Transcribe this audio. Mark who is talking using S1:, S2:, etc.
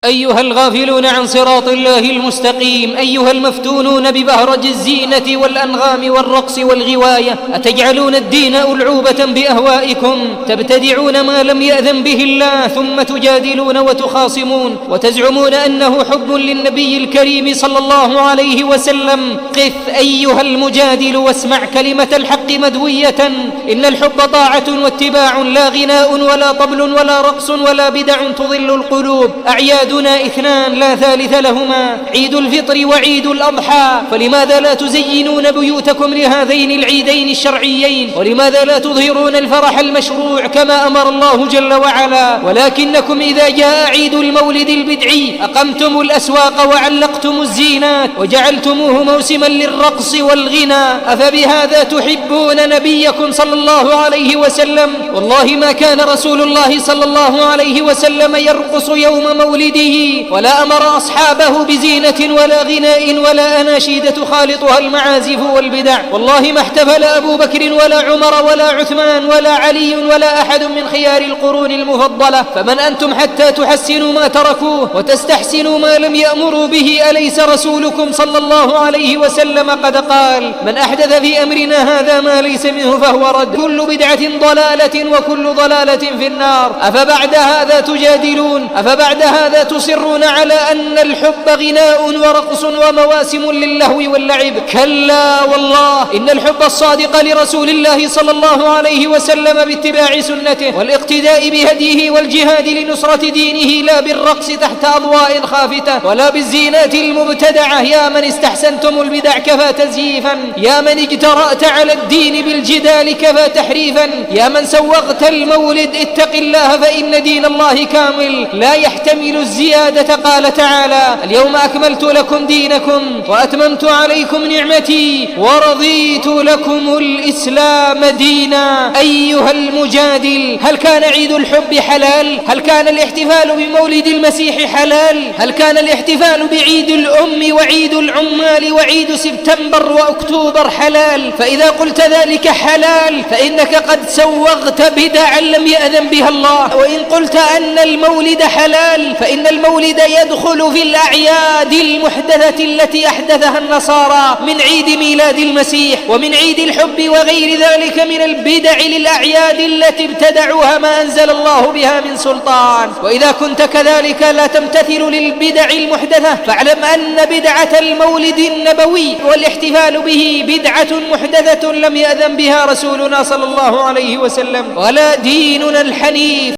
S1: أيها الغافلون عن صراط الله المستقيم، أيها المفتونون ببهرج الزينة والأنغام والرقص والغواية، أتجعلون الدين ألعوبة بأهوائكم، تبتدعون ما لم يأذن به الله، ثم تجادلون وتخاصمون وتزعمون أنه حب للنبي الكريم صلى الله عليه وسلم. قف أيها المجادل واسمع كلمة الحق مدوية. إن الحب طاعة واتباع، لا غناء ولا طبل ولا رقص ولا بدع تضل القلوب. أعيادنا اثنان لا ثالث لهما، عيد الفطر وعيد الأضحى، فلماذا لا تزينون بيوتكم لهذين العيدين الشرعيين؟ ولماذا لا تظهرون الفرح المشروع كما أمر الله جل وعلا؟ ولكنكم إذا جاء عيد المولد البدعي أقمتم الأسواق وعلقتم الزينات وجعلتموه موسما للرقص والغنى. أفبهذا تحبون نبيكم صلى الله عليه وسلم؟ والله ما كان رسول الله صلى الله عليه وسلم يرقص يوم مولده، ولا أمر أصحابه بزينة ولا غناء ولا أناشيد تخالطها المعازف والبدع. والله ما احتفل أبو بكر ولا عمر ولا عثمان ولا علي ولا أحد من خيار القرون المفضلة، فمن أنتم حتى تحسنوا ما تركوه وتستحسنوا ما لم يأمروا به؟ أليس رسولكم صلى الله عليه وسلم قد قال: من أحدث في أمرنا هذا ما ليس منه فهو رد، كل بدعة ضلالة وكل ضلالة في النار. أفبعد هذا تجادلون؟ أفبعد هذا تصرون على أن الحب غناء ورقص ومواسم للهو واللعب؟ كلا والله، إن الحب الصادق لرسول الله صلى الله عليه وسلم باتباع سنته والاقتداء بهديه والجهاد لنصرة دينه، لا بالرقص تحت أضواء خافتة ولا بالزينات المبتدعة. يا من استحسنتم البدع كفى تزييفا، يا من اجترأت على الدين بالجدال كفى تحريفا، يا من سوغت المولد اتق الله فإن دين الله كامل لا يحتمل الزيادة. قال تعالى: اليوم أكملت لكم دينكم وأتممت عليكم نعمتي ورضيت لكم الإسلام دينا. أيها المجادل، هل كان عيد الحب حلال؟ هل كان الاحتفال بمولد المسيح حلال؟ هل كان الاحتفال بعيد الأم وعيد العمال وعيد سبتمبر وأكتوبر حلال؟ فإذا قلت ذلك حلال فإنك قد سوغت بدعا لم يأذن بها الله. وإن قلت أن المولد حلال فإن المولد يدخل في الأعياد المحدثة التي أحدثها النصارى من عيد ميلاد المسيح ومن عيد الحب وغير ذلك من البدع للأعياد التي ابتدعوها ما أنزل الله بها من سلطان. وإذا كنت كذلك لا تمتثل للبدع المحدثة فاعلم أن بدعة المولد النبوي والاحتفال به بدعة محدثة لم يأذن بها رسولنا صلى الله عليه وسلم ولا ديننا الحنيف.